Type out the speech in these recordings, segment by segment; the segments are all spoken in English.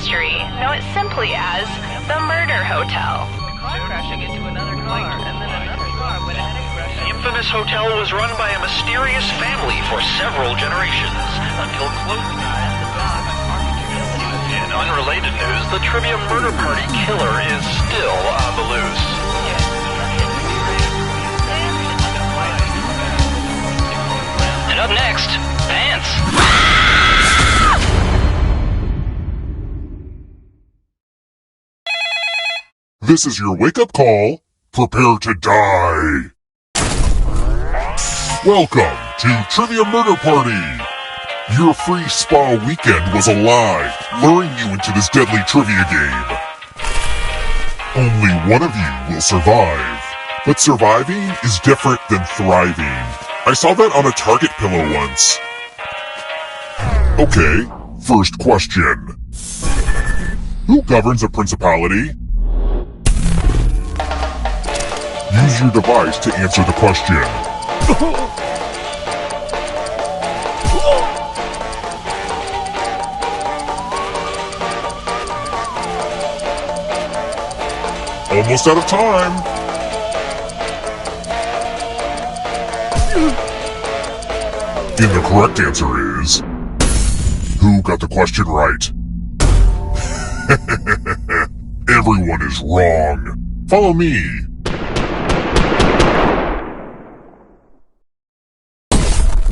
mystery, know it simply as the Murder Hotel. Crashing into another car, and then another car went ahead and crashed. The infamous hotel was run by a mysterious family for several generations, until close time. In unrelated news, the trivia murder party killer is still on the loose. And up next, Pants. This is your wake-up call. Prepare to die. Welcome to Trivia Murder Party. Your free spa weekend was a lie, luring you into this deadly trivia game. Only one of you will survive. But surviving is different than thriving. I saw that on a Target pillow once. Okay, first question. Who governs a principality? Use your device to answer the question. Almost out of time. And the correct answer is... Who got the question right? Everyone is wrong. Follow me.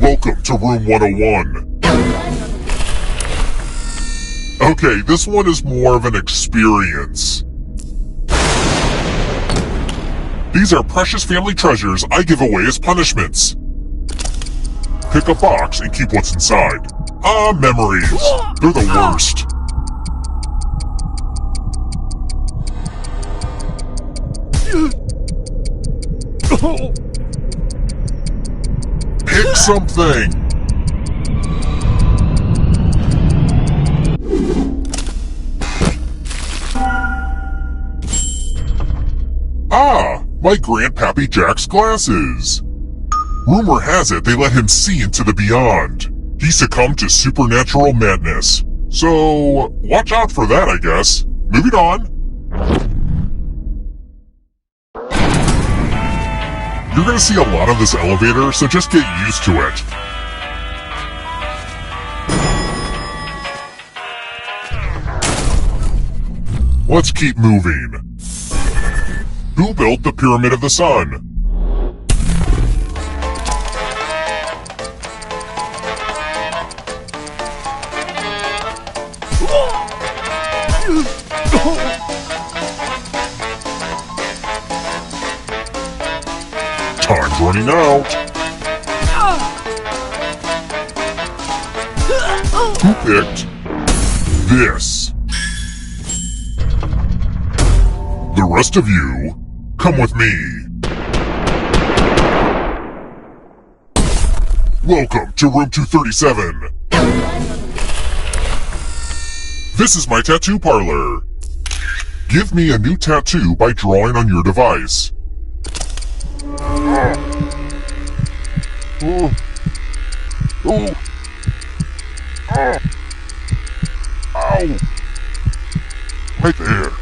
Welcome to room 101. Okay, this one is more of an experience. These are precious family treasures I give away as punishments. Pick a box and keep what's inside. Ah, memories. They're the worst. Pick something. Ah, my Grandpappy Jack's glasses. Rumor has it they let him see into the beyond. He succumbed to supernatural madness. So, watch out for that, I guess. Moving on. You're gonna see a lot of this elevator, so just get used to it. Let's keep moving. Who built the Pyramid of the Sun? Time's running out. Who picked this? The rest of you, come with me. Welcome to room 237. This is my tattoo parlor. Give me a new tattoo by drawing on your device. Ow! Right there.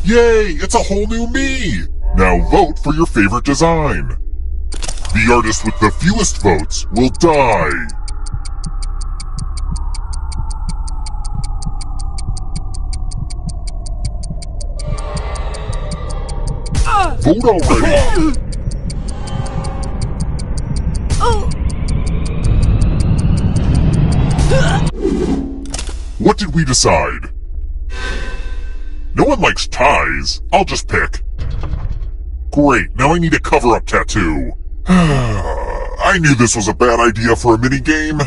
Yay! It's a whole new me! Now vote for your favorite design. The artist with the fewest votes will die. Vote already! What did we decide? No one likes ties. I'll just pick. Great, now I need a cover-up tattoo. I knew this was a bad idea for a minigame.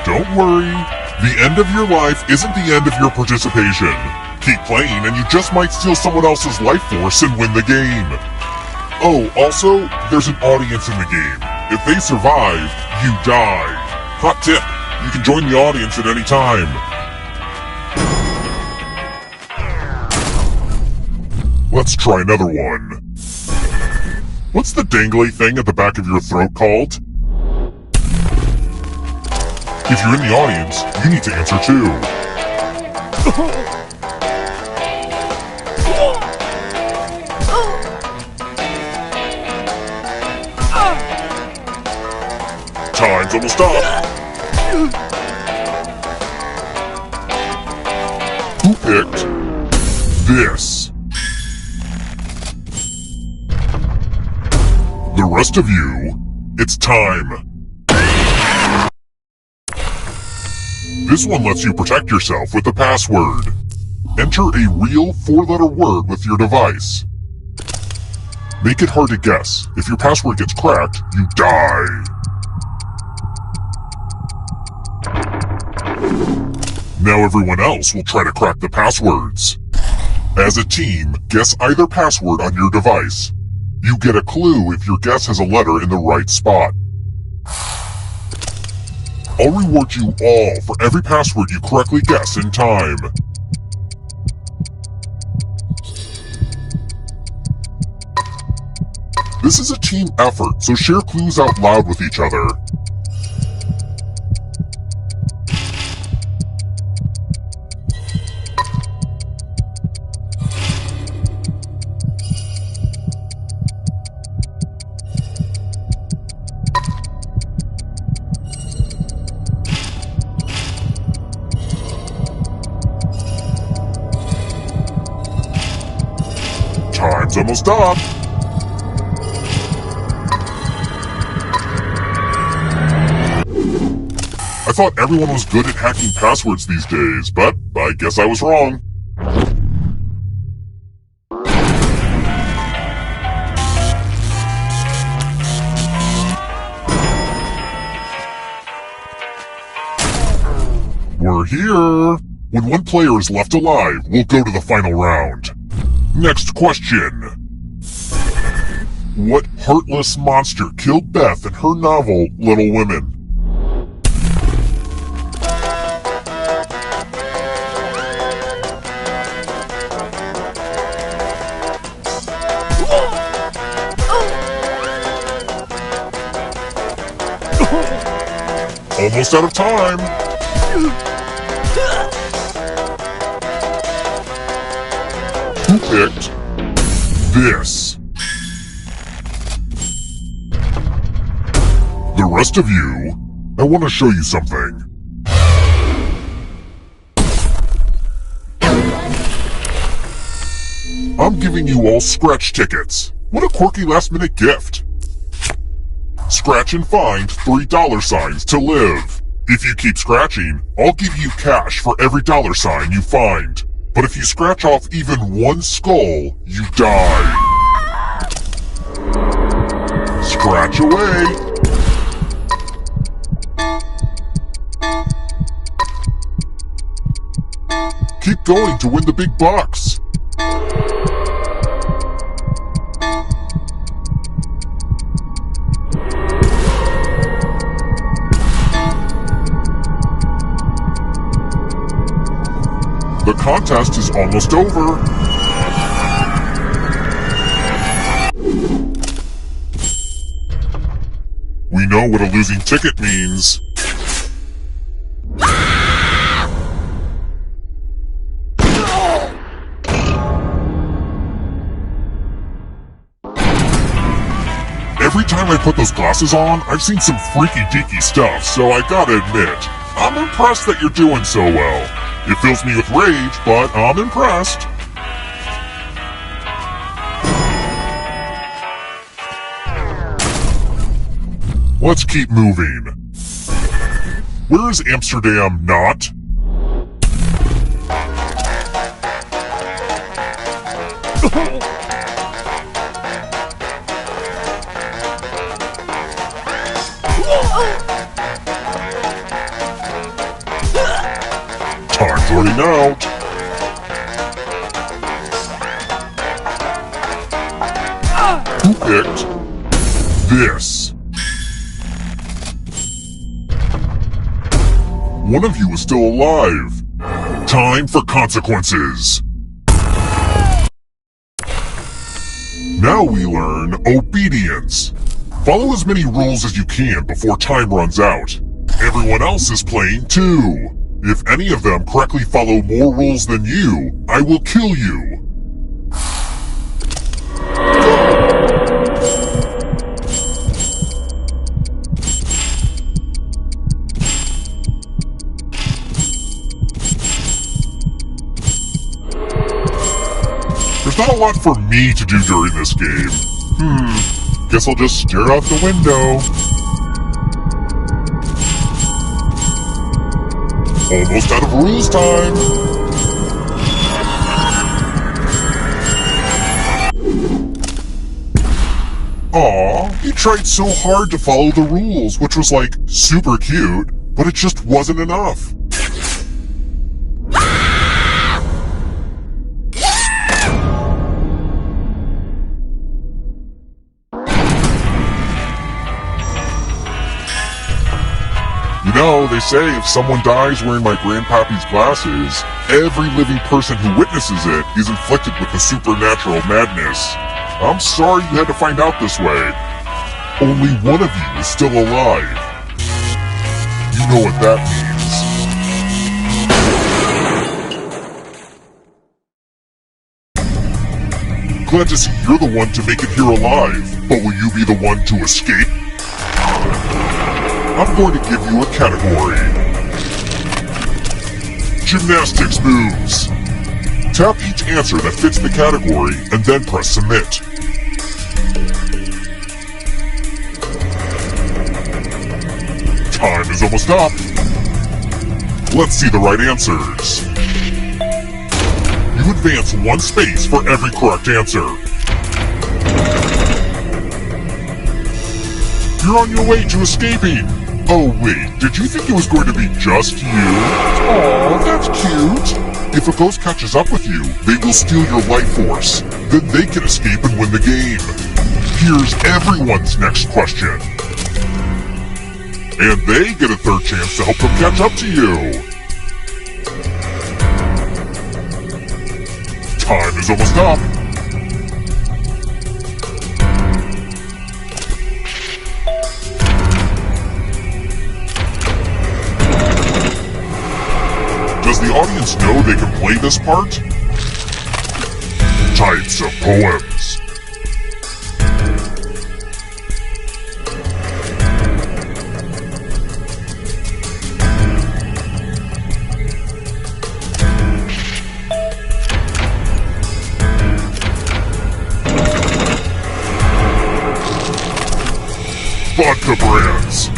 Don't worry, The end of your life isn't the end of your participation. Keep playing and you just might steal someone else's life force and win the game. Oh, also, there's an audience in the game. If they survive, you die. Hot tip, you can join the audience at any time. Let's try another one. What's the dangly thing at the back of your throat called? If you're in the audience, you need to answer too. Time's almost up. Who picked this? The rest of you, it's time. This one lets you protect yourself with a password. Enter a real 4-letter word with your device. Make it hard to guess. If your password gets cracked, you die. Now everyone else will try to crack the passwords. As a team, guess either password on your device. You get a clue if your guess has a letter in the right spot. I'll reward you all for every password you correctly guess in time. This is a team effort, so share clues out loud with each other. Time's almost up. I thought everyone was good at hacking passwords these days, but I guess I was wrong. We're here. When one player is left alive, we'll go to the final round. Next question. What heartless monster killed Beth in her novel, Little Women? Almost out of time. Who picked this? The rest of you, I want to show you something. I'm giving you all scratch tickets. What a quirky last-minute gift. Scratch and find $3 to live. If you keep scratching, I'll give you cash for every $sign you find. But if you scratch off even one skull, you die. Scratch away. Keep going to win the big bucks. The contest is almost over. We know what a losing ticket means. Every time I put those glasses on, I've seen some freaky deaky stuff, so I gotta admit, I'm impressed that you're doing so well. It fills me with rage, but I'm impressed. Let's keep moving. Where is Amsterdam not? Time's running out. Who picked this? One of you is still alive. Time for consequences. Now we learn obedience. Follow as many rules as you can before time runs out. Everyone else is playing too. If any of them correctly follow more rules than you, I will kill you. There's not a lot for me to do during this game. Guess I'll just stare out the window. Almost out of rules time. Aw, he tried so hard to follow the rules, which was like super cute, but it just wasn't enough. You know, they say if someone dies wearing my grandpappy's glasses, every living person who witnesses it is inflicted with a supernatural madness. I'm sorry you had to find out this way. Only one of you is still alive. You know what that means. Glad to see you're the one to make it here alive, but will you be the one to escape? I'm going to give you a category. Gymnastics moves. Tap each answer that fits the category and then press submit. Time is almost up. Let's see the right answers. You advance one space for every correct answer. You're on your way to escaping. Oh wait, did you think it was going to be just you? Aw, that's cute. If a ghost catches up with you, they will steal your life force. Then they can escape and win the game. Here's everyone's next question. And they get a third chance to help them catch up to you. Time is almost up. Does the audience know they can play this part? Types of poems. Vodka brands.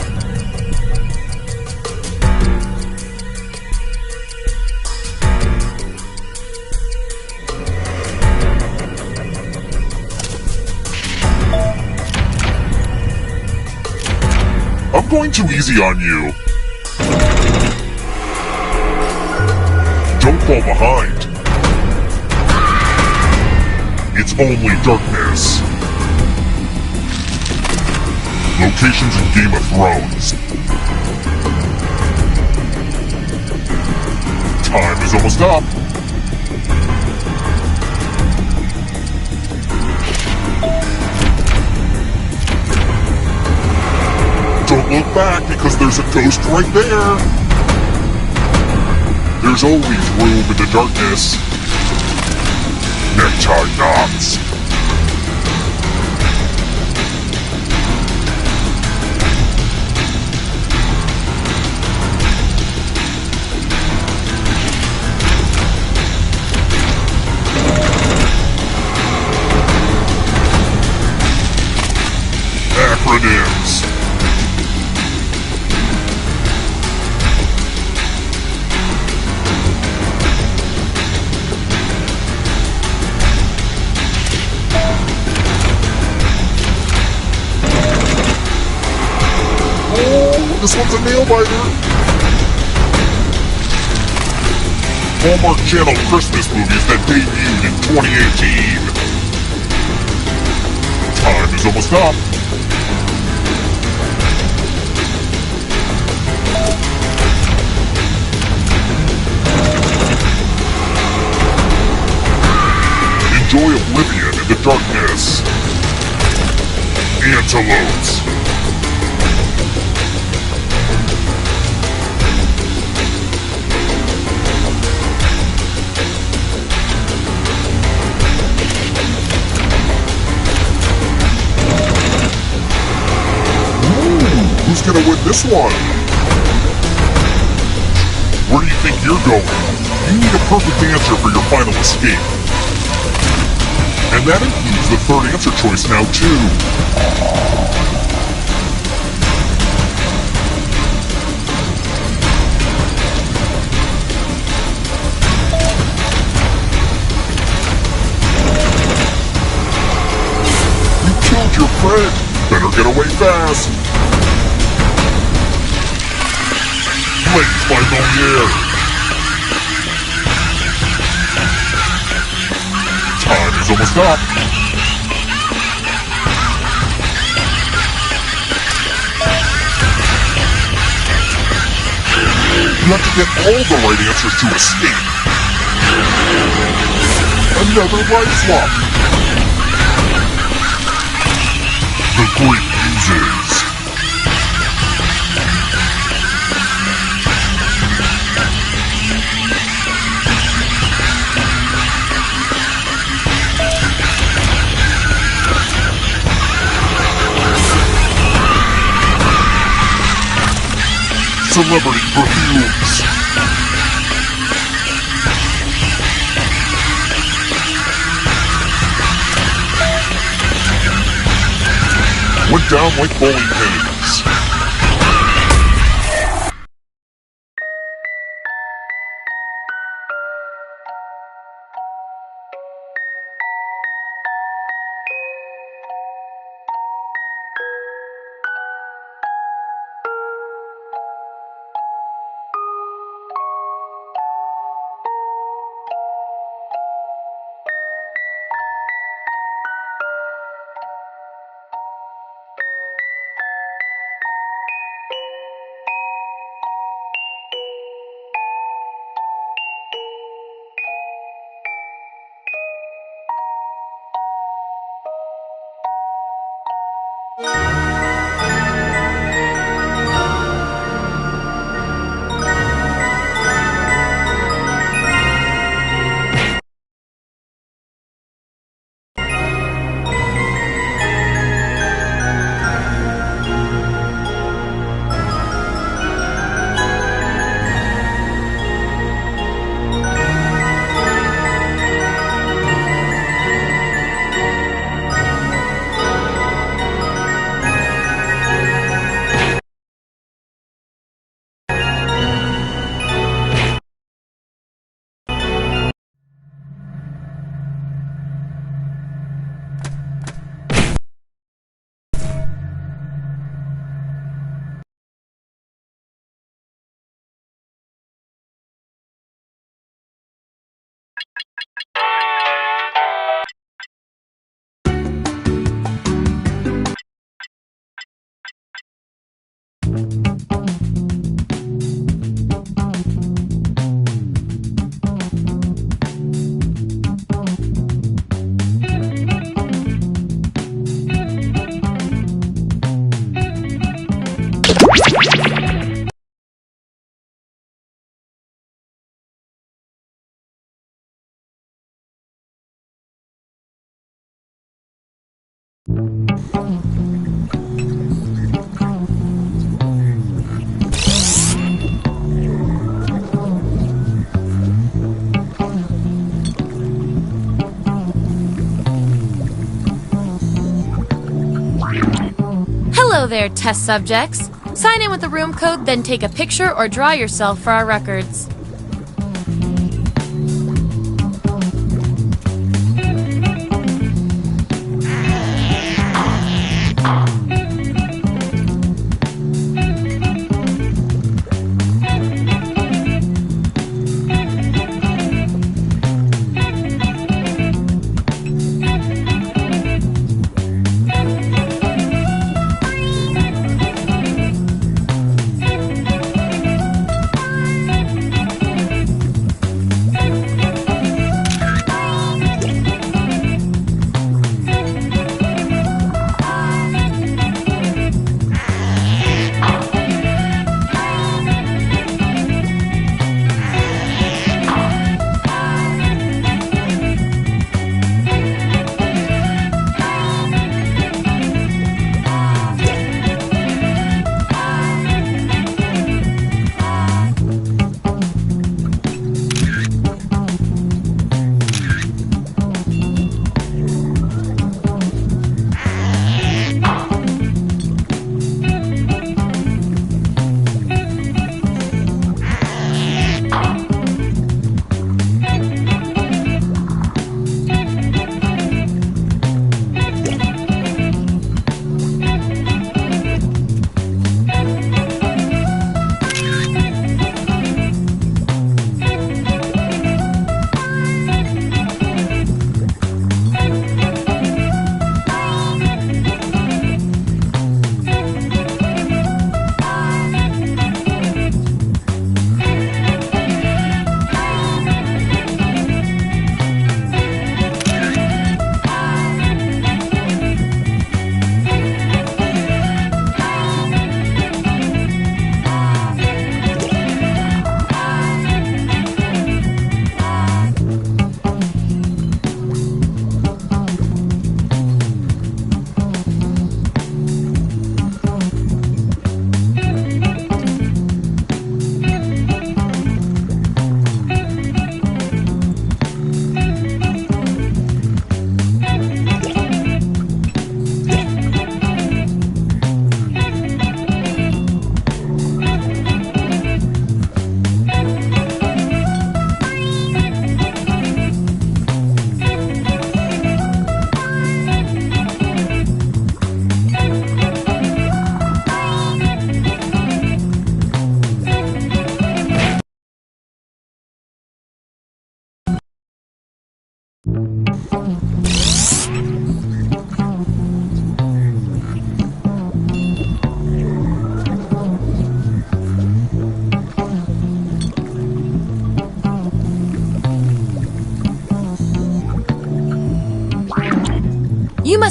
I'm going too easy on you. Don't fall behind. It's only darkness. Locations in Game of Thrones. Time is almost up. Don't look back because there's a ghost right there. There's always room in the darkness. Necktie knots. Acronyms. Oh, this one's a nail biter. Hallmark Channel Christmas movies that debuted in 2018. Time is almost up. Enjoy Oblivion in the darkness. Antelopes. Who's gonna win this one? Where do you think you're going? You need a perfect answer for your final escape. And that includes the third answer choice now, too. You killed your friend. Better get away fast. Flanked by Moliere. Time is almost up. You have to get all the right answers to escape. Another life swap. The Great Muses. Celebrity perfumes. Went down like bowling pins. Hello there, test subjects. Sign in with the room code, then take a picture or draw yourself for our records.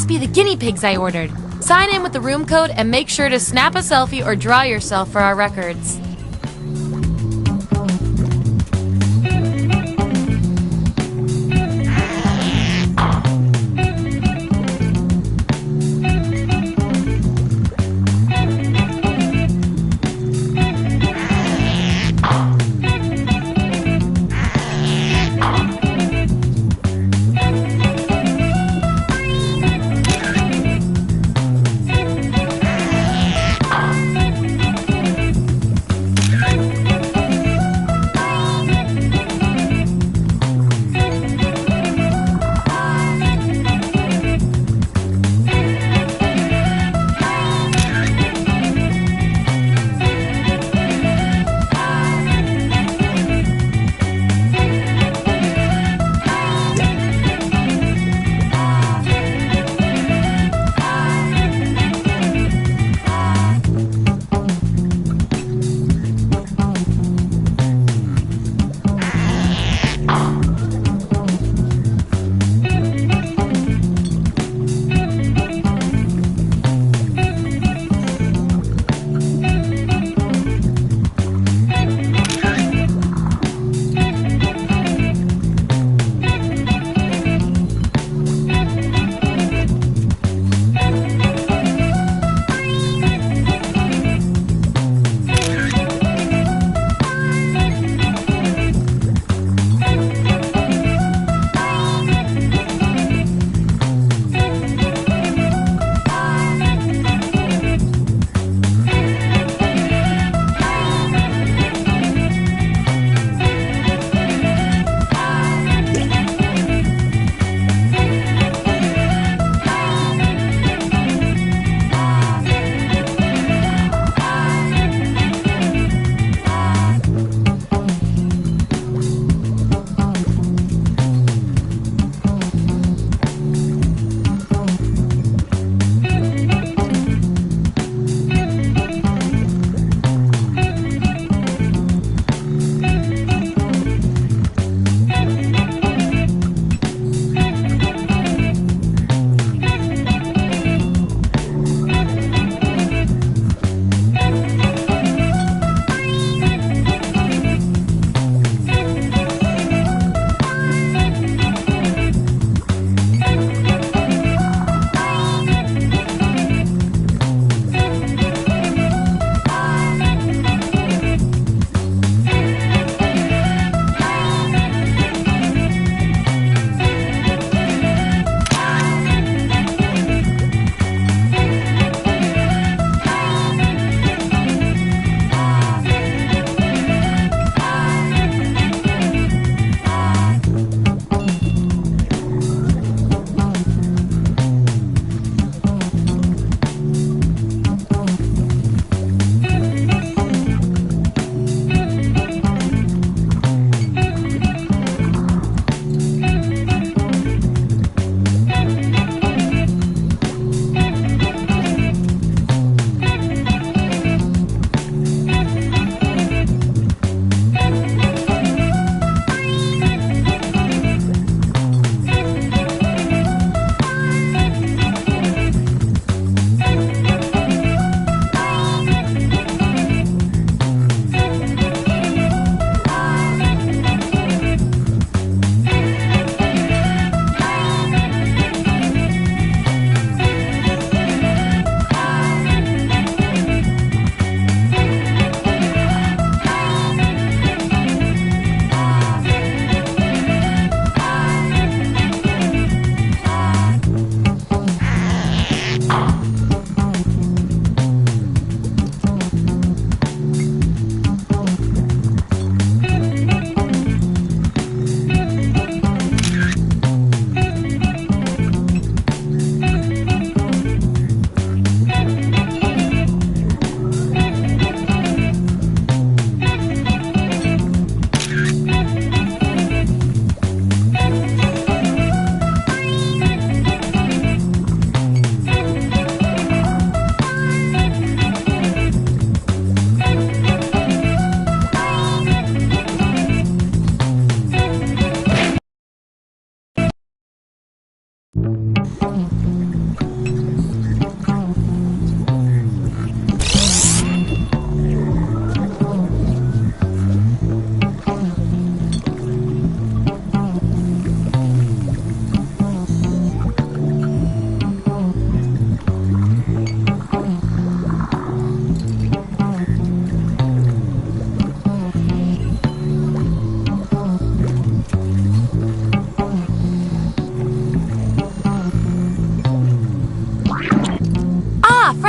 must be the guinea pigs I ordered. Sign in with the room code and make sure to snap a selfie or draw yourself for our records.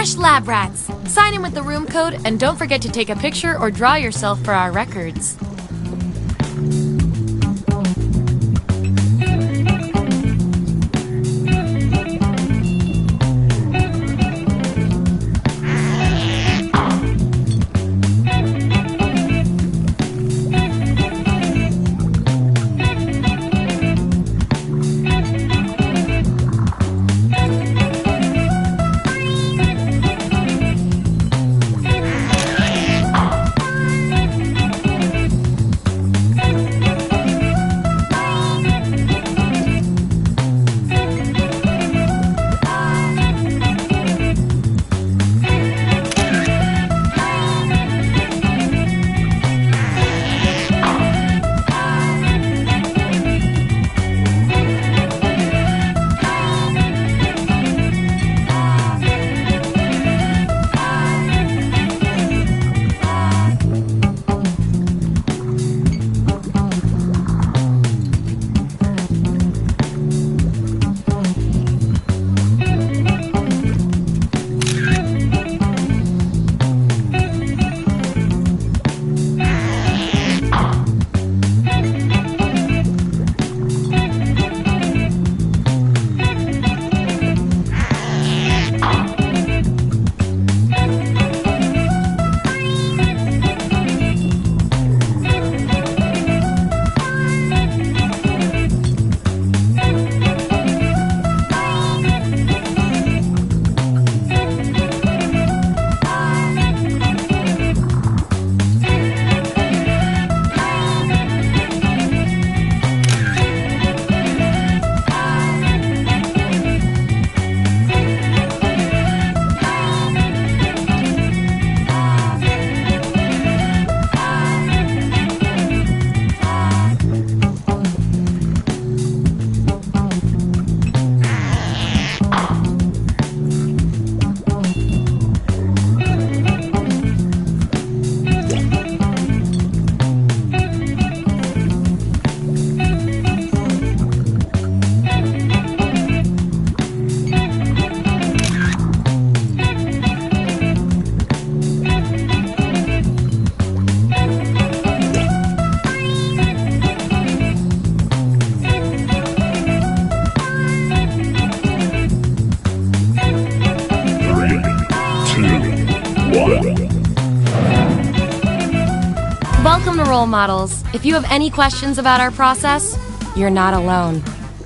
fresh lab rats. Sign in with the room code and don't forget to take a picture or draw yourself for our records. Welcome to Role Models. If you have any questions about our process, you're not alone.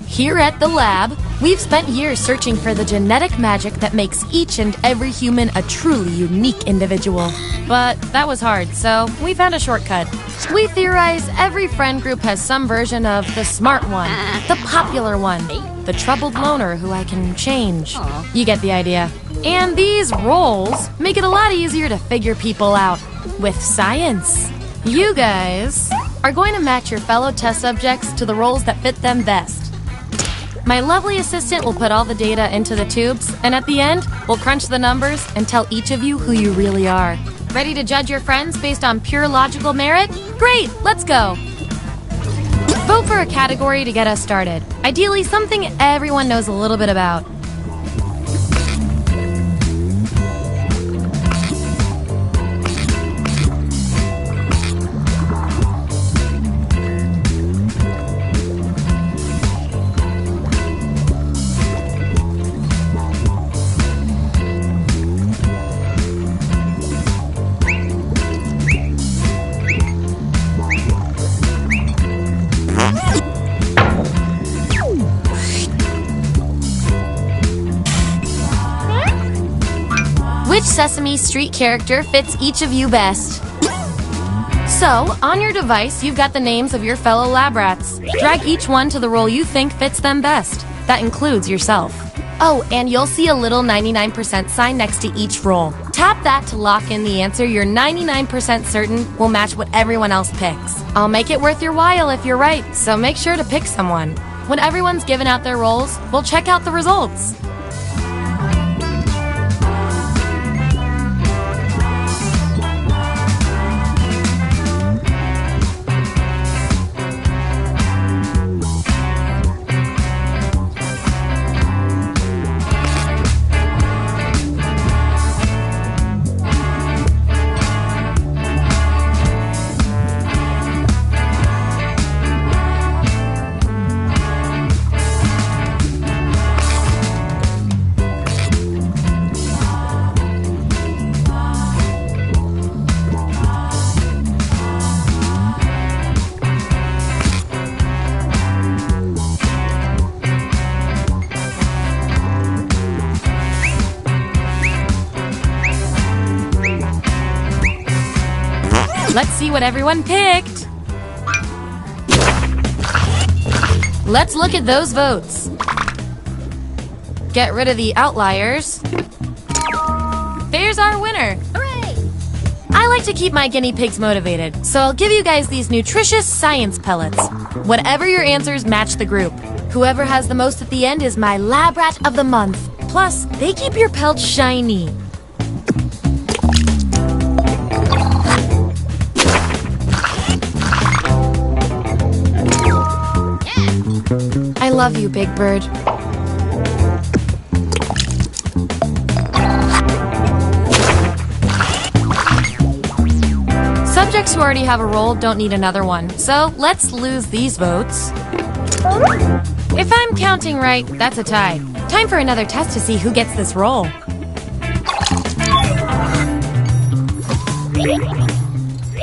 Here at the lab, we've spent years searching for the genetic magic that makes each and every human a truly unique individual. But that was hard, so we found a shortcut. We theorize every friend group has some version of the smart one, the popular one, the troubled loner who I can change. You get the idea. And these roles make it a lot easier to figure people out with science. You guys are going to match your fellow test subjects to the roles that fit them best. My lovely assistant will put all the data into the tubes, and at the end, we'll crunch the numbers and tell each of you who you really are. Ready to judge your friends based on pure logical merit? Great, let's go! Vote for a category to get us started. Ideally, something everyone knows a little bit about. Which Sesame Street character fits each of you best? So, on your device, you've got the names of your fellow lab rats. Drag each one to the role you think fits them best. That includes yourself. Oh, and you'll see a little 99% sign next to each role. Tap that to lock in the answer you're 99% certain will match what everyone else picks. I'll make it worth your while if you're right, so make sure to pick someone. When everyone's given out their roles, we'll check out the results. Let's see what everyone picked. Let's look at those votes. Get rid of the outliers. There's our winner. Hooray! I like to keep my guinea pigs motivated, so I'll give you guys these nutritious science pellets. Whatever your answers, match the group. Whoever has the most at the end is my lab rat of the month. Plus, they keep your pelts shiny. I love you, Big Bird. Subjects who already have a role don't need another one, so let's lose these votes. If I'm counting right, that's a tie. Time for another test to see who gets this role.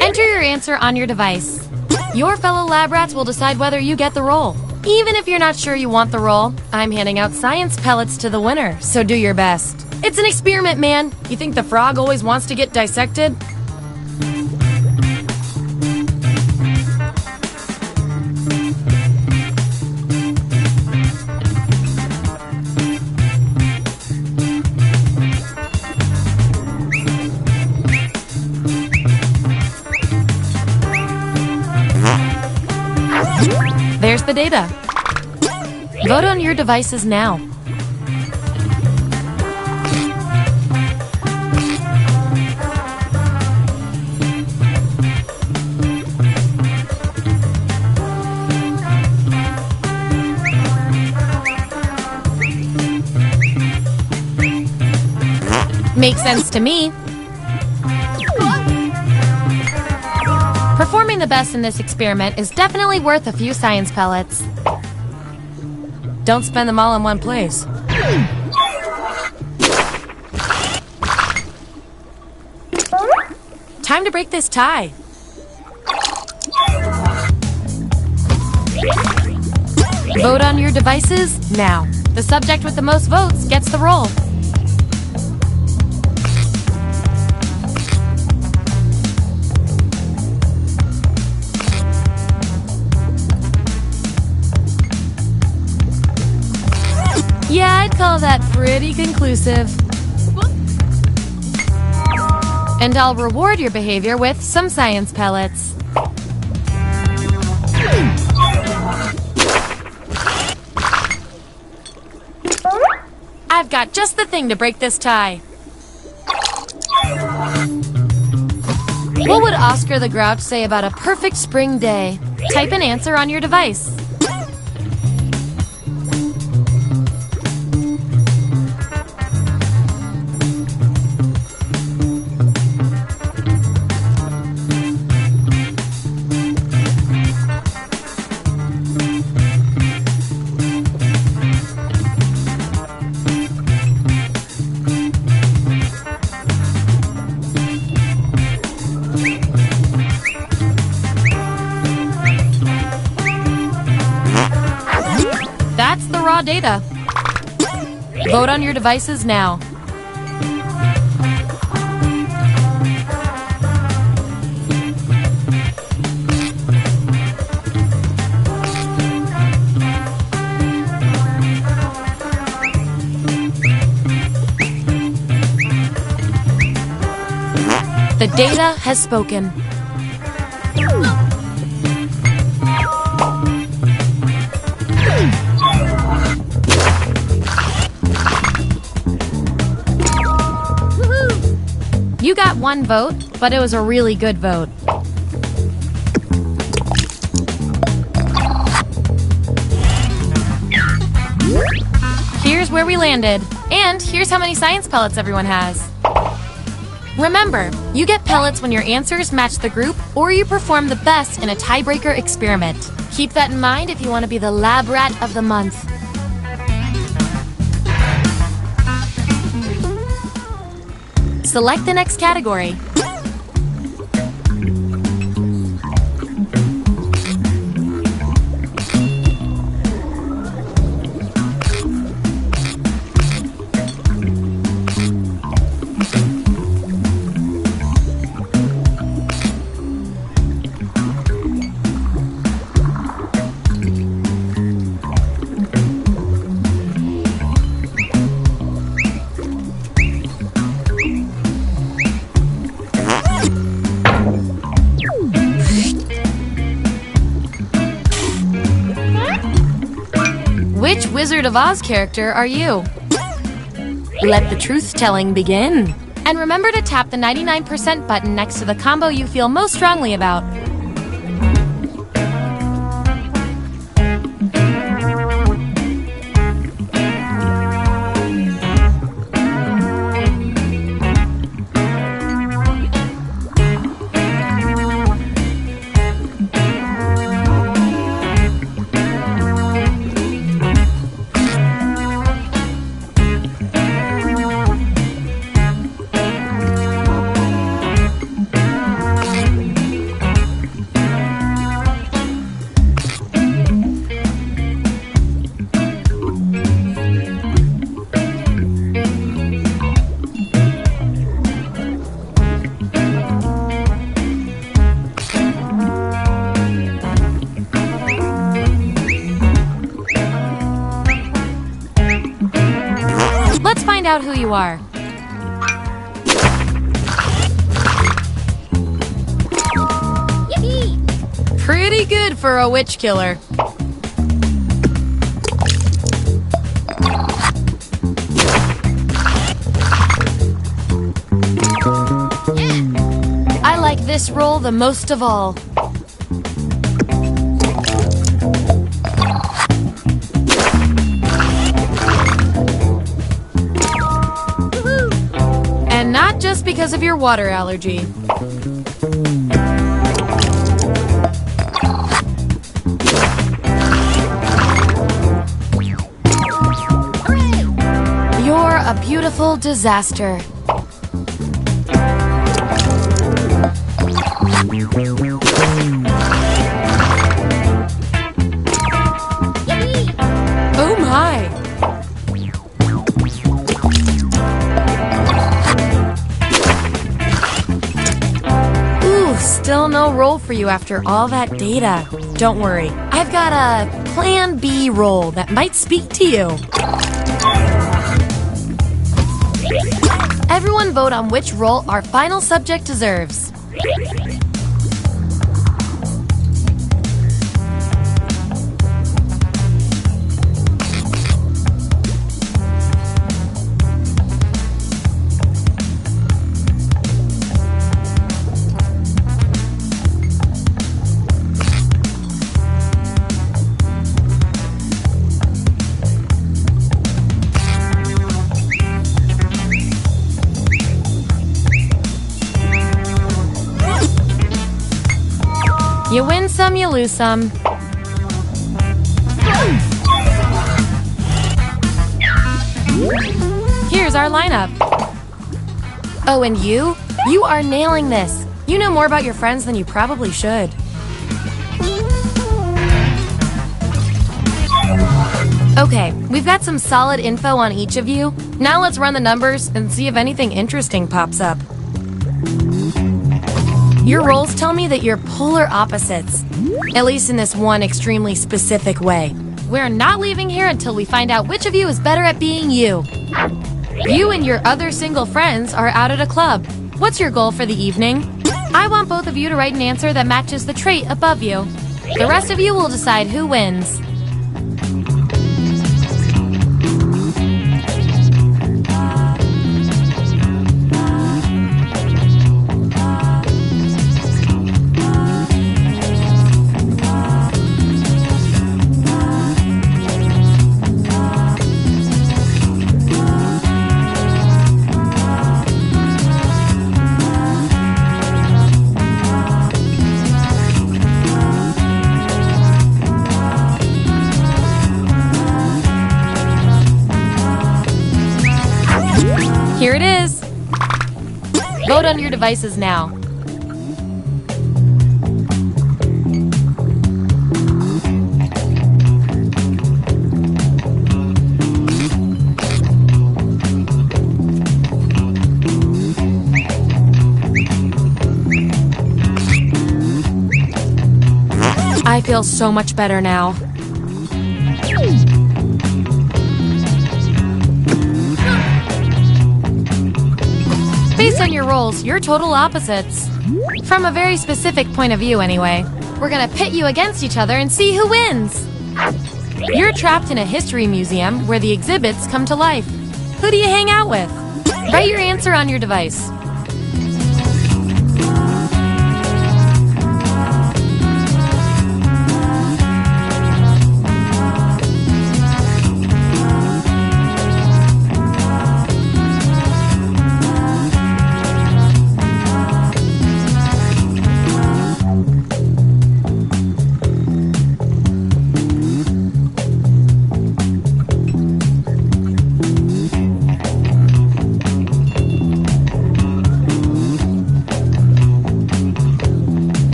Enter your answer on your device. Your fellow lab rats will decide whether you get the role. Even if you're not sure you want the role, I'm handing out science pellets to the winner, so do your best. It's an experiment, man. You think the frog always wants to get dissected? There's the data. Vote on your devices now. Makes sense to me. Performing the best in this experiment is definitely worth a few science pellets. Don't spend them all in one place. Time to break this tie. Vote on your devices now. The subject with the most votes gets the role. Yeah, I'd call that pretty conclusive. And I'll reward your behavior with some science pellets. I've got just the thing to break this tie. What would Oscar the Grouch say about a perfect spring day? Type an answer on your device. That's the raw data. Vote on your devices now. The data has spoken. You got one vote, but it was a really good vote. Here's where we landed, and here's how many science pellets everyone has. Remember, you get pellets when your answers match the group or you perform the best in a tiebreaker experiment. Keep that in mind if you want to be the lab rat of the month. Select the next category. Wizard of Oz character are you? Let the truth-telling begin. And remember to tap the 99% button next to the combo you feel most strongly about. Let's find out who you are. Yippee! Pretty good for a witch killer. I like this role the most of all. And not just because of your water allergy. You're a beautiful disaster. Oh my! Still no role for you after all that data. Don't worry, I've got a Plan B role that might speak to you. Everyone vote on which role our final subject deserves. You win some, you lose some. Here's our lineup. Oh, and you? You are nailing this. You know more about your friends than you probably should. Okay, we've got some solid info on each of you. Now let's run the numbers and see if anything interesting pops up. Your roles tell me that you're polar opposites, at least in this one extremely specific way. We're not leaving here until we find out which of you is better at being you. You and your other single friends are out at a club. What's your goal for the evening? I want both of you to write an answer that matches the trait above you. The rest of you will decide who wins. Here it is. Vote on your devices now. I feel so much better now. Based on your roles, you're total opposites. From a very specific point of view, anyway. We're gonna pit you against each other and see who wins. You're trapped in a history museum where the exhibits come to life. Who do you hang out with? Write your answer on your device.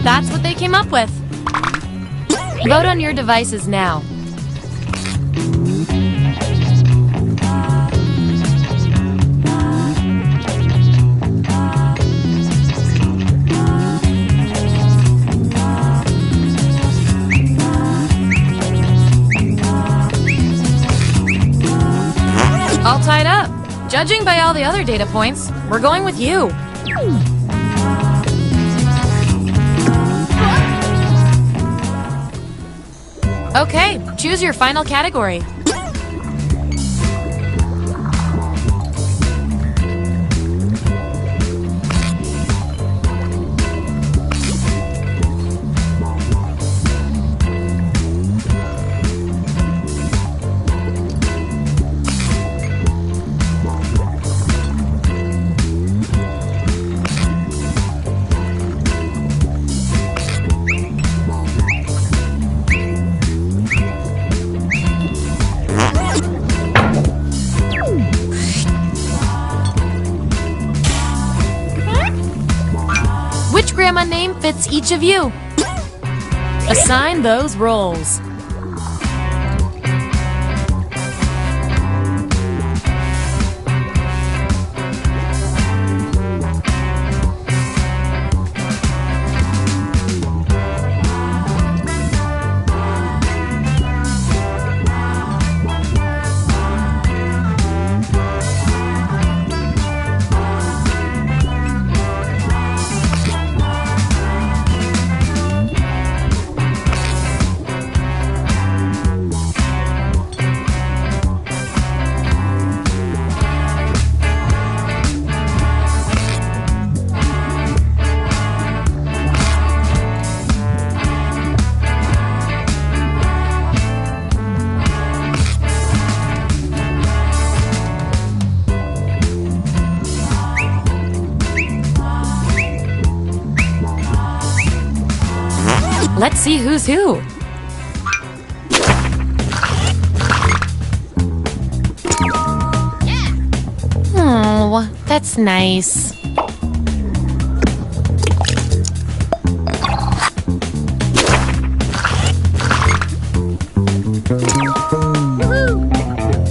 That's what they came up with. Vote on your devices now. All tied up. Judging by all the other data points, we're going with you. Okay, choose your final category. Which grandma name fits each of you? Assign those roles. Let's see who's who. Oh, that's nice.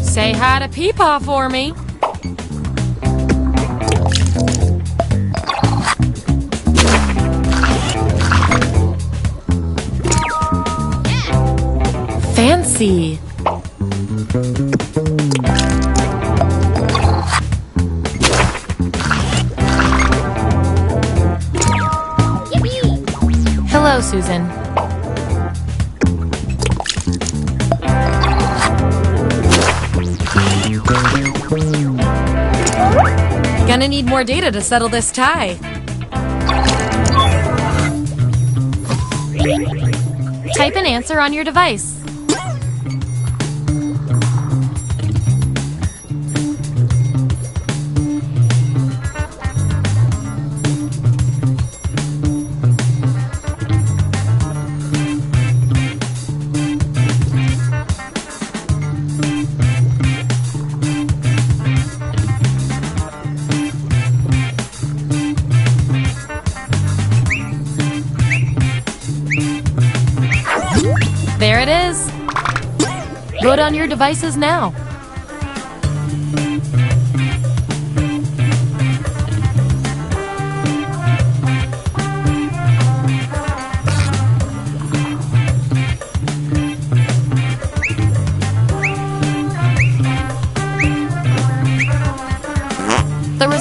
Say hi to Peepaw for me. Fancy. Hello, Susan. Gonna need more data to settle this tie. Type an answer on your device. There it is. Vote on your devices now.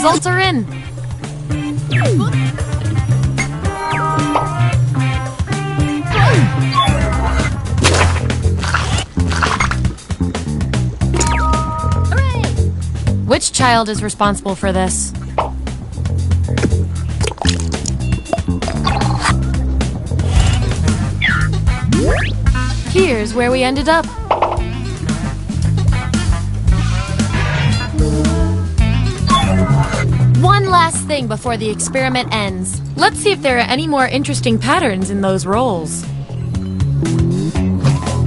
results are in. Which child is responsible for this? Here's where we ended up. One last thing before the experiment ends. Let's see if there are any more interesting patterns in those rolls.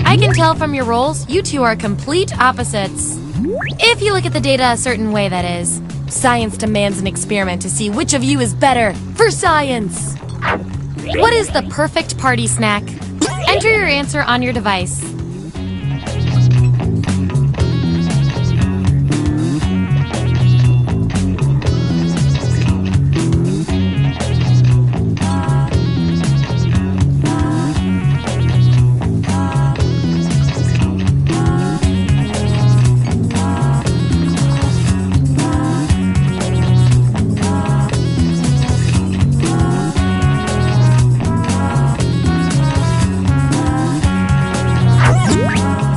I can tell from your rolls, you two are complete opposites. If you look at the data a certain way, that is. Science demands an experiment to see which of you is better. For science! What is the perfect party snack? Enter your answer on your device.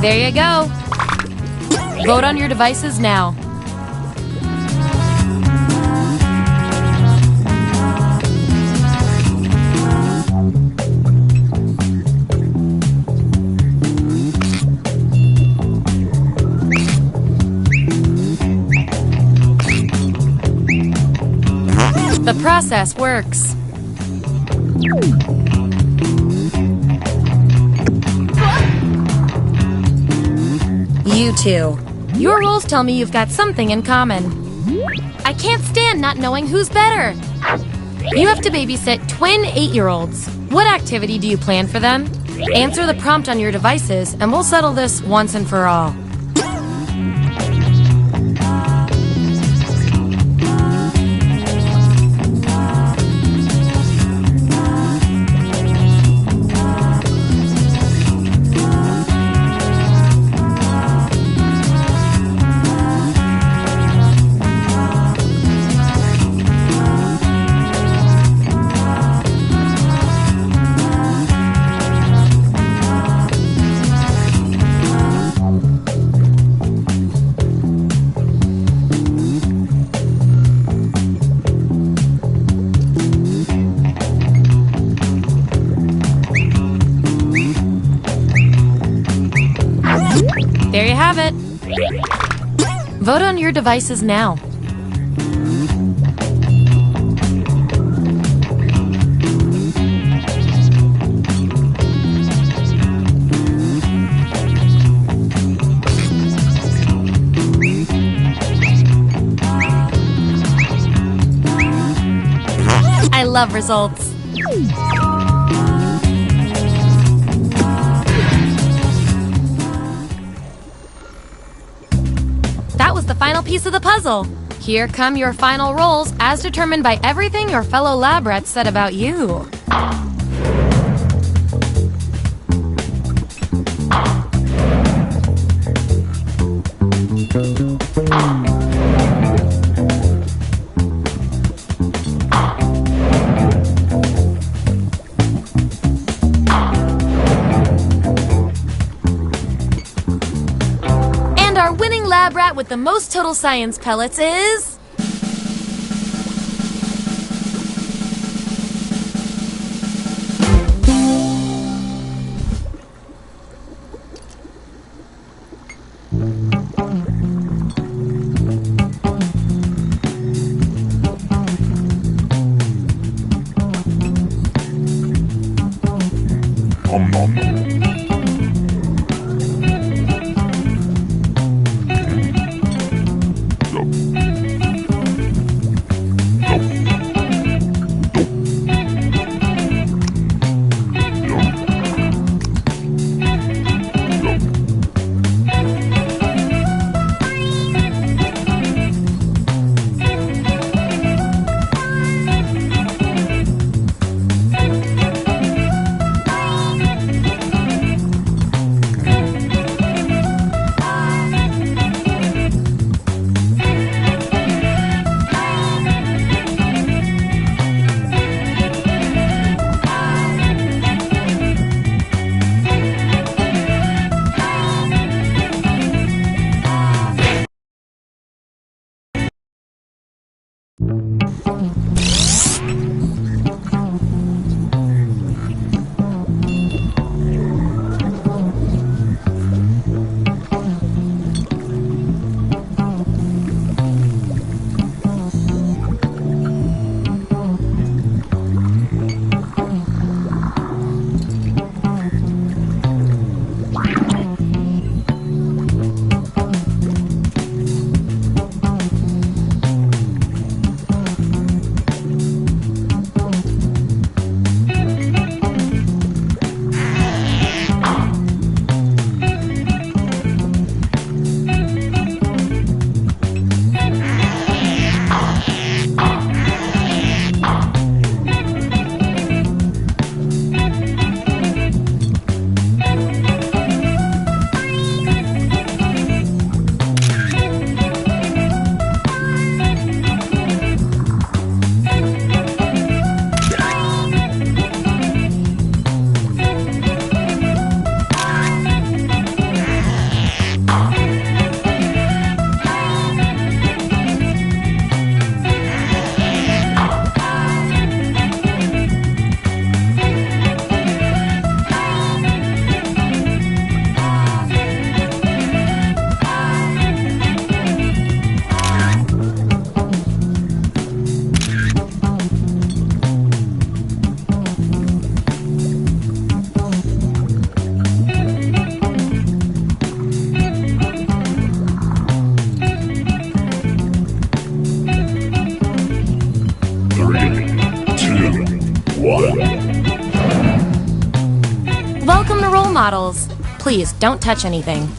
There you go. Vote on your devices now. The process works. You two. Your rolls tell me you've got something in common. I can't stand not knowing who's better. You have to babysit twin 8-year-olds. What activity do you plan for them? Answer the prompt on your devices, and we'll settle this once and for all. There you have it. Vote on your devices now. I love results. That was the final piece of the puzzle. Here come your final rolls as determined by everything your fellow lab rats said about you. Our winning lab rat with the most total science pellets is... Welcome to Role Models. Please, don't touch anything.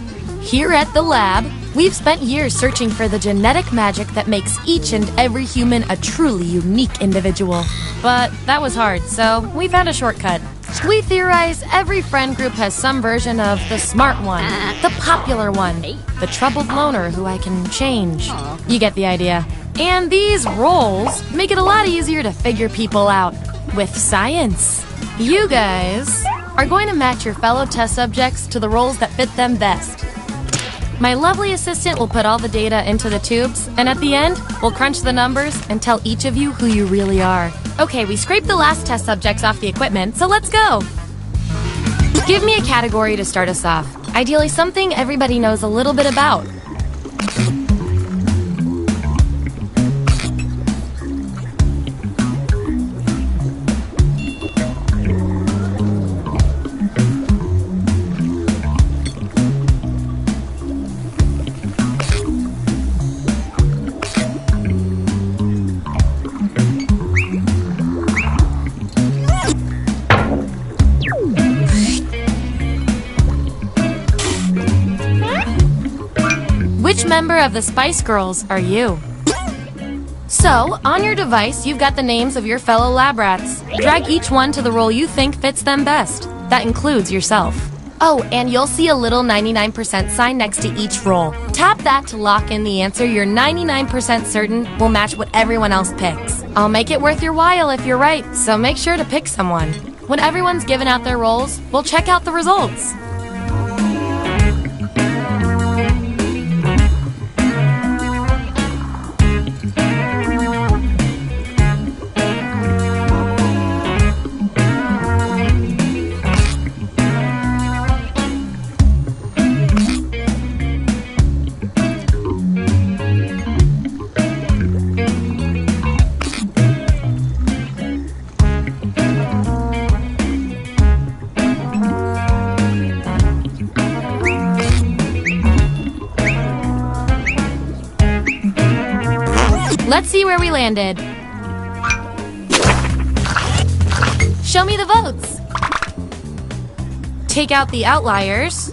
Here at the lab, we've spent years searching for the genetic magic that makes each and every human a truly unique individual. But that was hard, so we found a shortcut. We theorize every friend group has some version of the smart one, the popular one, the troubled loner who I can change. You get the idea. And these roles make it a lot easier to figure people out with science. You guys are going to match your fellow test subjects to the roles that fit them best. My lovely assistant will put all the data into the tubes, and at the end, we'll crunch the numbers and tell each of you who you really are. Okay, we scraped the last test subjects off the equipment, so let's go! Give me a category to start us off. Ideally, something everybody knows a little bit about. Which member of the Spice Girls are you? So, on your device, you've got the names of your fellow lab rats. Drag each one to the role you think fits them best. That includes yourself. Oh, and you'll see a little 99% sign next to each role. Tap that to lock in the answer you're 99% certain will match what everyone else picks. I'll make it worth your while if you're right, so make sure to pick someone. When everyone's given out their roles, we'll check out the results. Let's see where we landed. Show me the votes. Take out the outliers.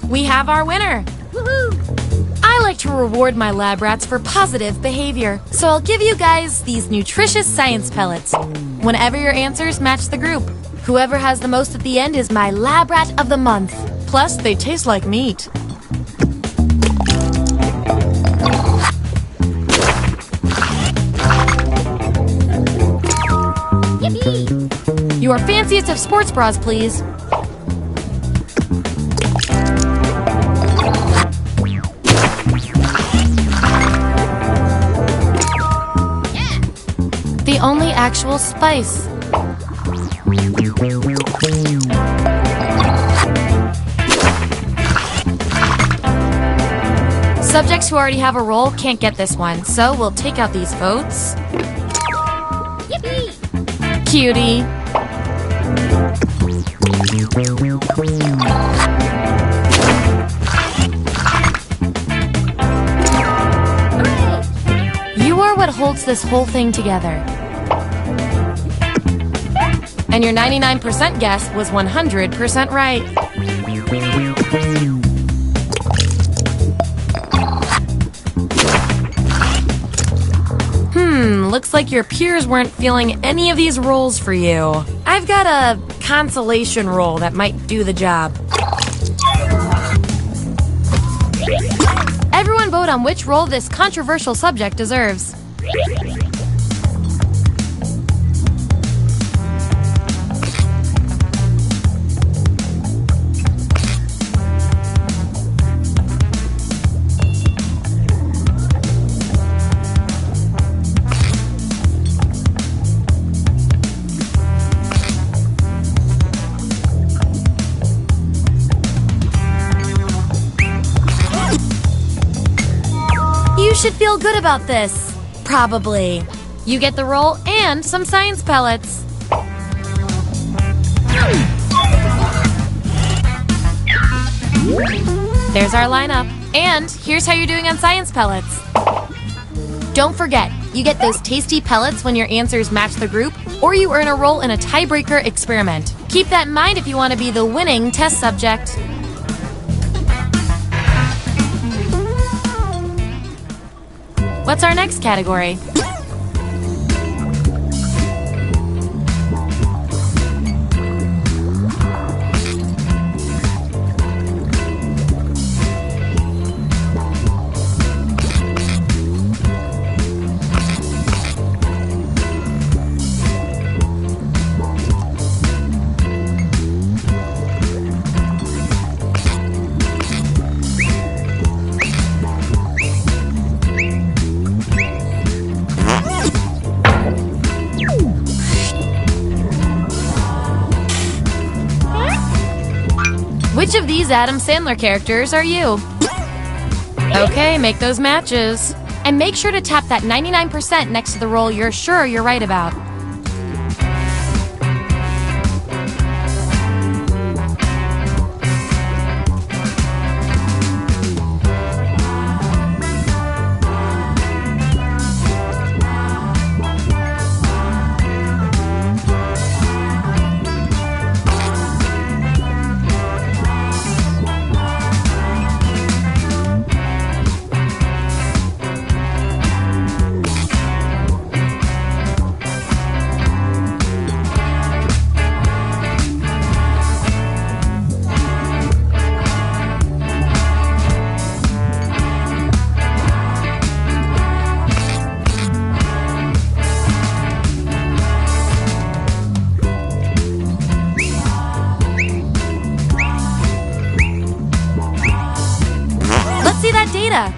We have our winner. Woohoo! I like to reward my lab rats for positive behavior, so I'll give you guys these nutritious science pellets. Whenever your answers match the group, whoever has the most at the end is my lab rat of the month. Plus, they taste like meat. Your fanciest of sports bras, please. The only actual spice. Subjects who already have a role can't get this one, so we'll take out these votes. Yippee! Cutie. You are what holds this whole thing together. And your 99% guess was 100% right. Looks like your peers weren't feeling any of these roles for you. I've got a consolation role that might do the job. Everyone vote on which role this controversial subject deserves. You should feel good about this. Probably. You get the role and some science pellets. There's our lineup. And here's how you're doing on science pellets. Don't forget, You get those tasty pellets when your answers match the group, or you earn a role in a tiebreaker experiment. Keep that in mind if you want to be the winning test subject. What's our next category? Which of these Adam Sandler characters are you? Okay, make those matches. And make sure to tap that 99% next to the role you're sure you're right about. See that data.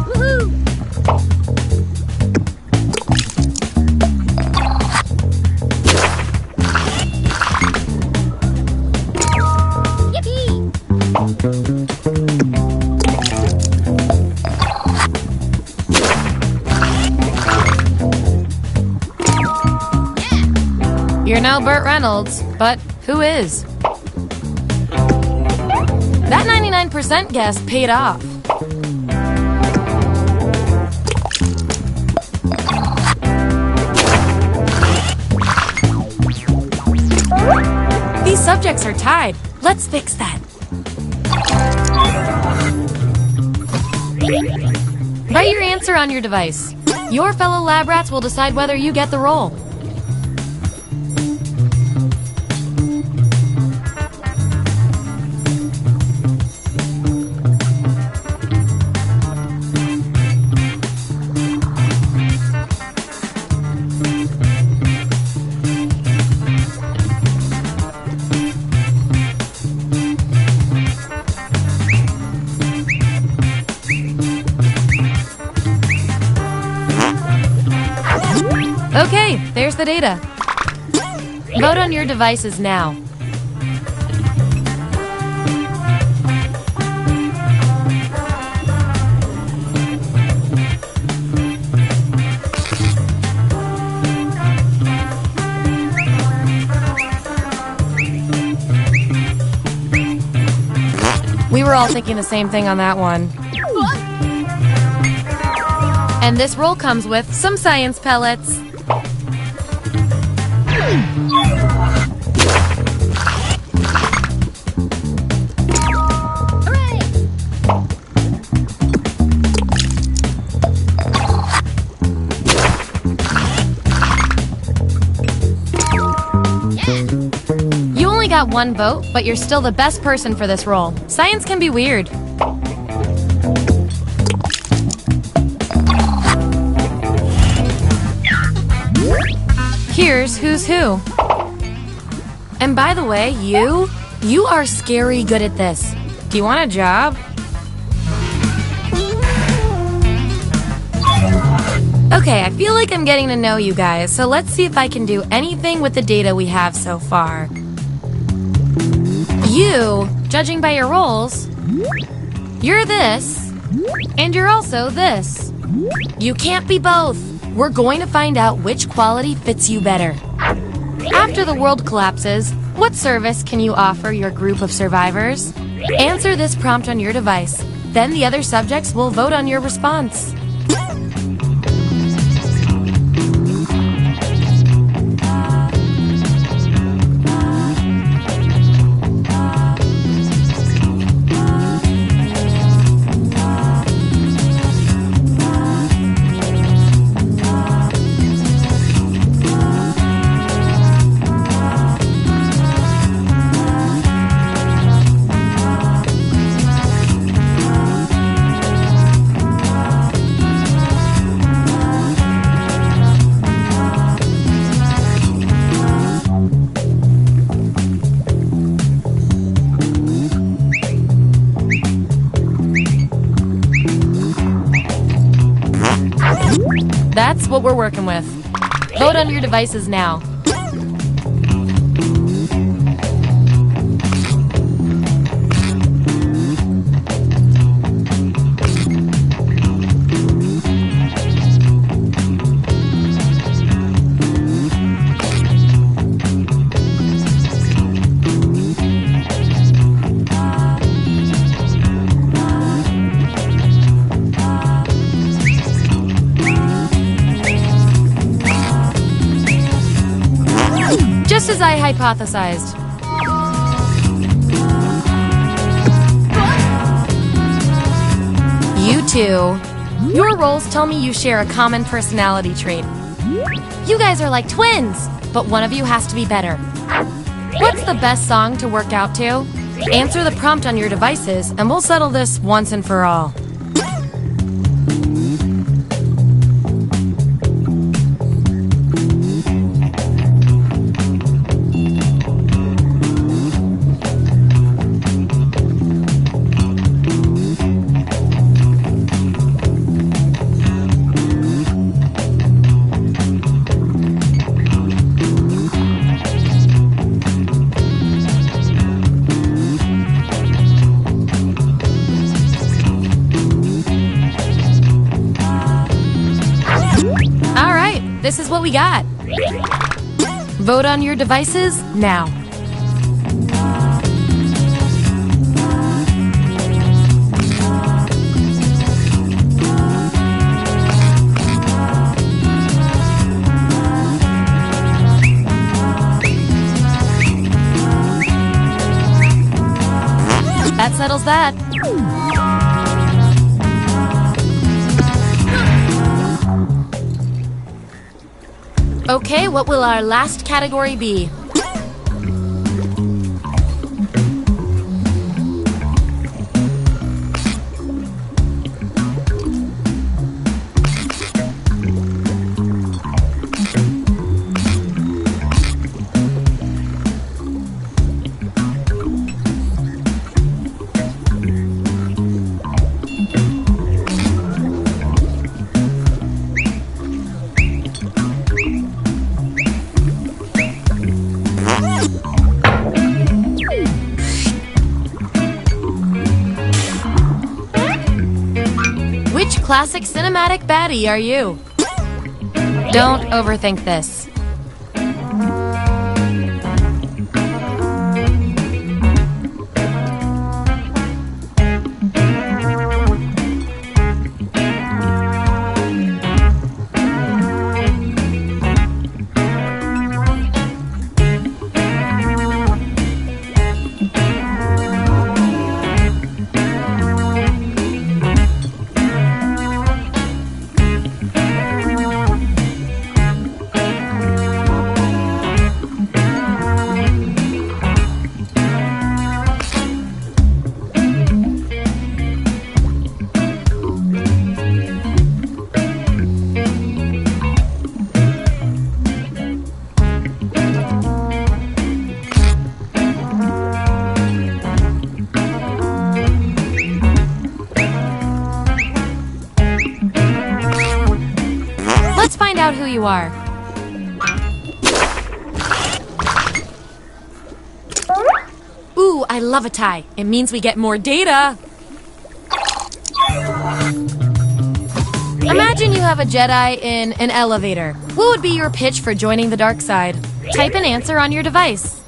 Woohoo! Yippee! You're no Burt Reynolds, but who is? That 99% guess paid off. These subjects are tied. Let's fix that. Write your answer on your device. Your fellow lab rats will decide whether you get the role. Okay, there's the data. Vote on your devices now. We were all thinking the same thing on that one. And this roll comes with some science pellets. You only got one vote, but you're still the best person for this role. Science can be weird. Here's who's who. And by the way, you are scary good at this. Do you want a job? Okay, I feel like I'm getting to know you guys, so let's see if I can do anything with the data we have so far. You, judging by your roles, you're this, and you're also this. You can't be both. We're going to find out which quality fits you better. After the world collapses, what service can you offer your group of survivors? Answer this prompt on your device. Then the other subjects will vote on your response. That's what we're working with. Vote on your devices now. Just as I hypothesized. You two. Your roles tell me you share a common personality trait. You guys are like twins, but one of you has to be better. What's the best song to work out to? Answer the prompt on your devices, and we'll settle this once and for all. This is what we got. Vote on your devices now. That settles that. Okay, what will our last category be? Which classic cinematic baddie are you? Don't overthink this. Let's find out who you are. Ooh, I love a tie. It means we get more data. Imagine you have a Jedi in an elevator. What would be your pitch for joining the dark side? Type an answer on your device.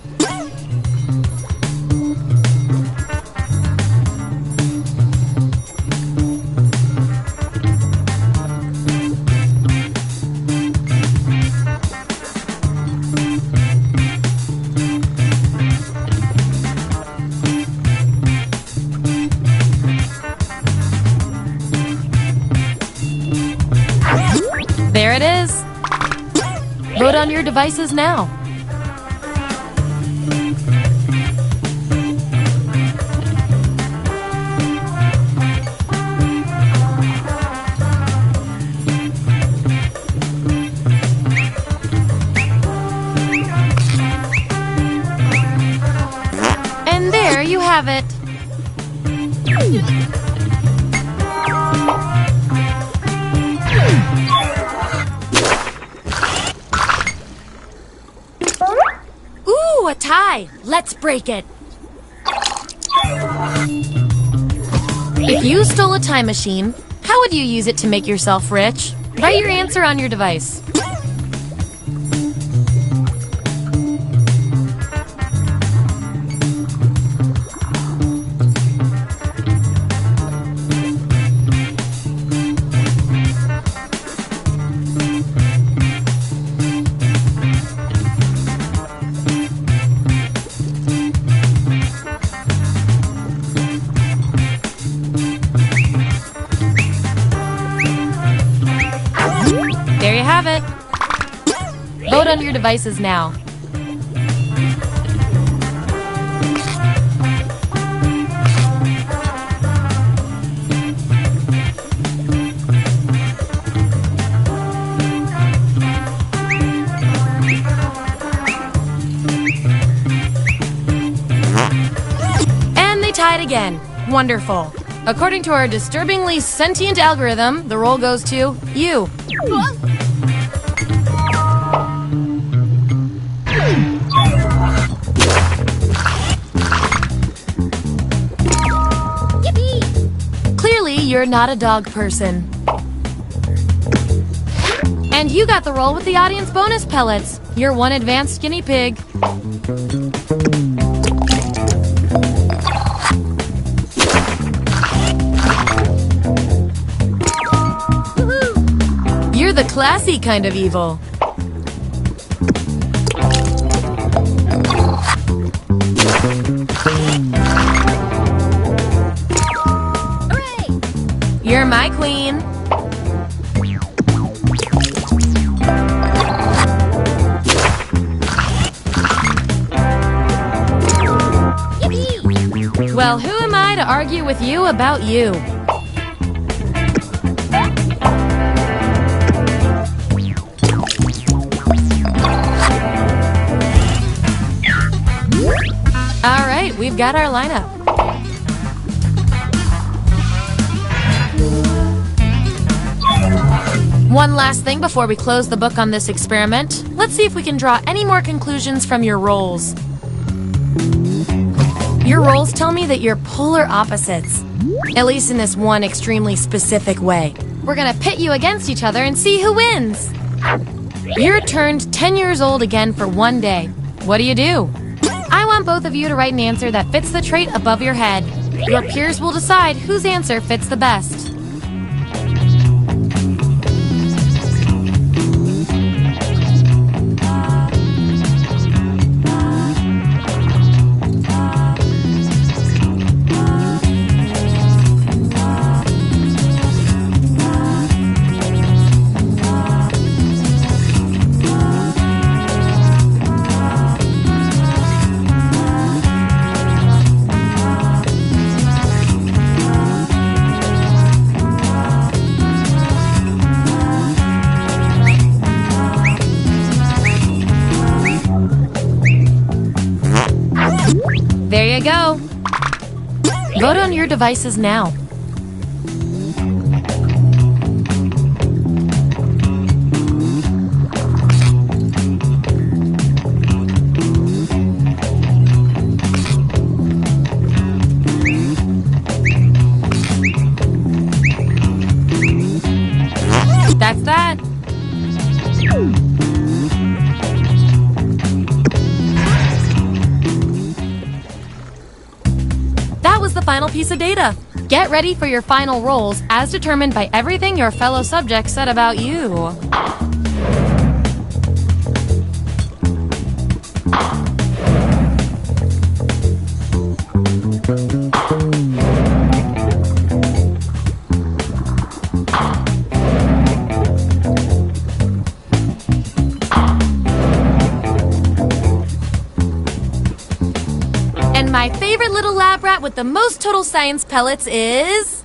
it is. Vote on your devices now. And there you have it. Ooh, a tie! Let's break it! If you stole a time machine, how would you use it to make yourself rich? Write your answer on your device. There you have it. Vote on your devices now. And they tied again. Wonderful. According to our disturbingly sentient algorithm, the roll goes to you. Clearly, you're not a dog person. And you got the roll with the audience bonus pellets. You're one advanced guinea pig. You're the classy kind of evil. Hooray! You're my queen. Yippee! Well, who am I to argue with you about you? All right, we've got our lineup. One last thing before we close the book on this experiment. Let's see if we can draw any more conclusions from your roles. Your roles tell me that you're polar opposites, at least in this one extremely specific way. We're gonna pit you against each other and see who wins. You're turned 10 years old again for one day. What do? I want both of you to write an answer that fits the trait above your head. Your peers will decide whose answer fits the best. There you go. Vote on your devices now. That's that. That was the final piece of data. Get ready for your final rolls as determined by everything your fellow subjects said about you. my favorite little lab rat with the most total science pellets is...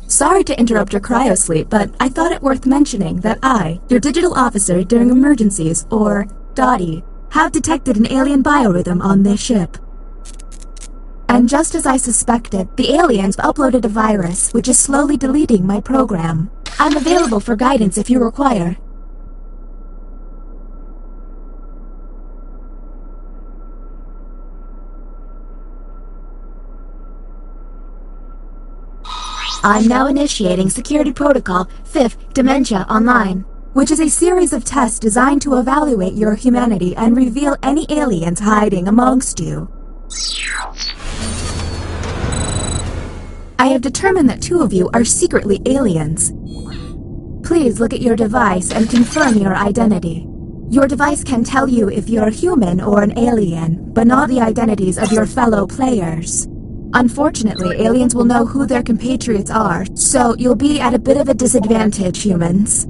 Sorry to interrupt your cryosleep, but I thought it worth mentioning that I, your digital officer during emergencies, or DOTI, have detected an alien biorhythm on this ship. And just as I suspected, the aliens uploaded a virus which is slowly deleting my program. I'm available for guidance if you require. I'm now initiating Security Protocol 5th Dementia Online, which is a series of tests designed to evaluate your humanity and reveal any aliens hiding amongst you. I have determined that 2 of you are secretly aliens. Please look at your device and confirm your identity. Your device can tell you if you're human or an alien, but not the identities of your fellow players. Unfortunately, aliens will know who their compatriots are, so you'll be at a bit of a disadvantage, humans.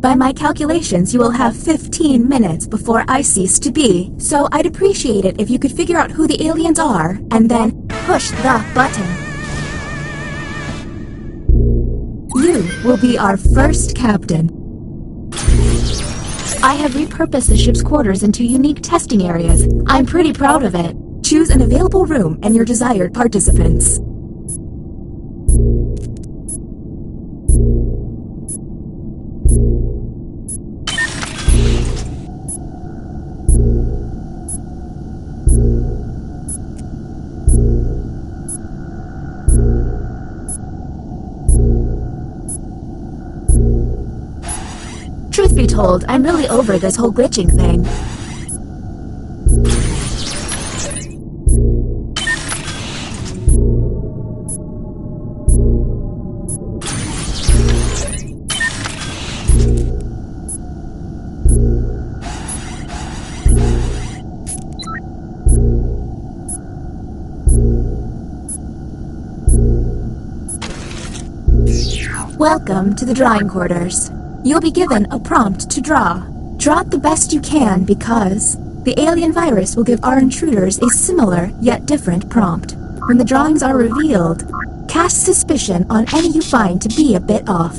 By my calculations, you will have 15 minutes before I cease to be, so I'd appreciate it if you could figure out who the aliens are, and then push the button. You will be our first captain. I have repurposed the ship's quarters into unique testing areas. I'm pretty proud of it. Choose an available room and your desired participants. Truth be told, I'm really over this whole glitching thing. Welcome to the drawing quarters. You'll be given a prompt to draw. Draw it the best you can because the alien virus will give our intruders a similar yet different prompt. When the drawings are revealed, cast suspicion on any you find to be a bit off.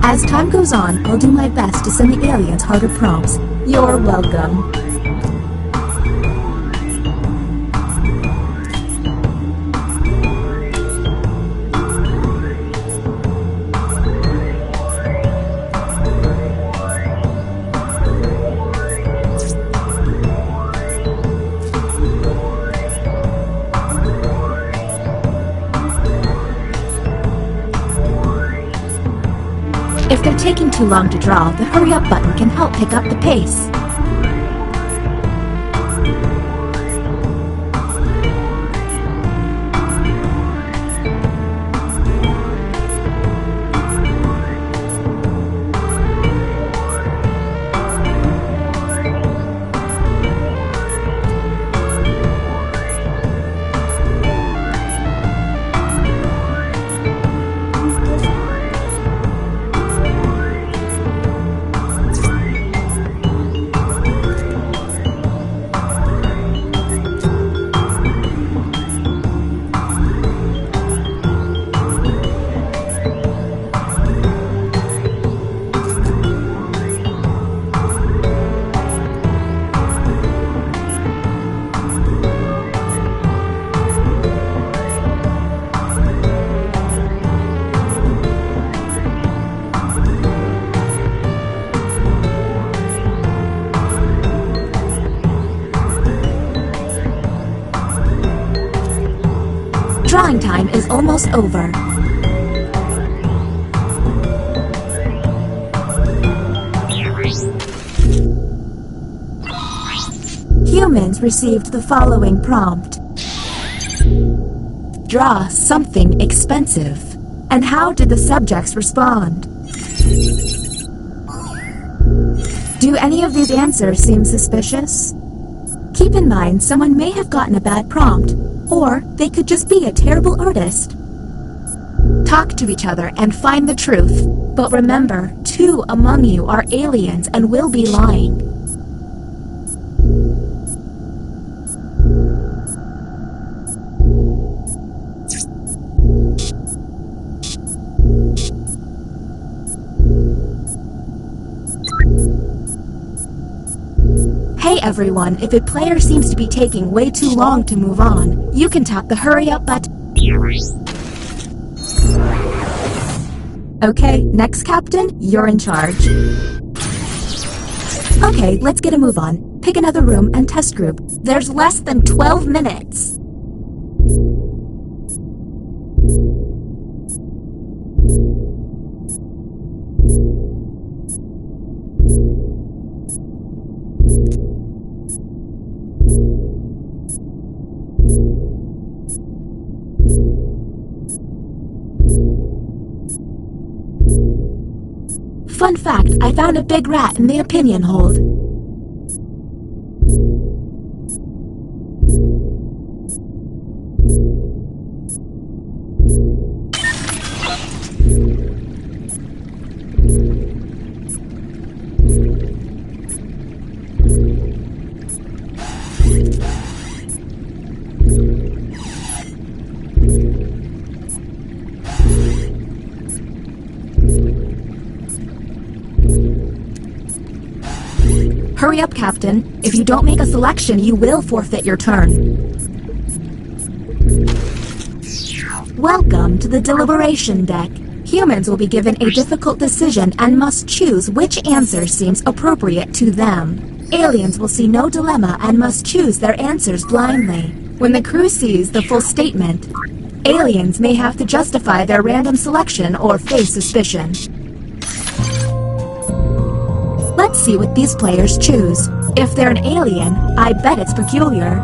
As time goes on, I'll do my best to send the aliens harder prompts. You're welcome. If they're taking too long to draw, the hurry up button can help pick up the pace. Drawing time is almost over. Humans received the following prompt. draw something expensive? And how did the subjects respond? Do any of these answers seem suspicious? Keep in mind, someone may have gotten a bad prompt, or they could just be a terrible artist. Talk to each other and find the truth, but remember, 2 among you are aliens and will be lying. Hey everyone, if a player seems to be taking way too long to move on, you can tap the hurry up button. Okay, next captain, you're in charge. Okay, let's get a move on. Pick another room and test group. There's less than 12 minutes. Fun fact, I found a big rat in the opinion hold. Hurry up, Captain. If you don't make a selection, you will forfeit your turn. Welcome to the deliberation deck. Humans will be given a difficult decision and must choose which answer seems appropriate to them. Aliens will see no dilemma and must choose their answers blindly. When the crew sees the full statement, aliens may have to justify their random selection or face suspicion. Let's see what these players choose. If they're an alien, I bet it's peculiar.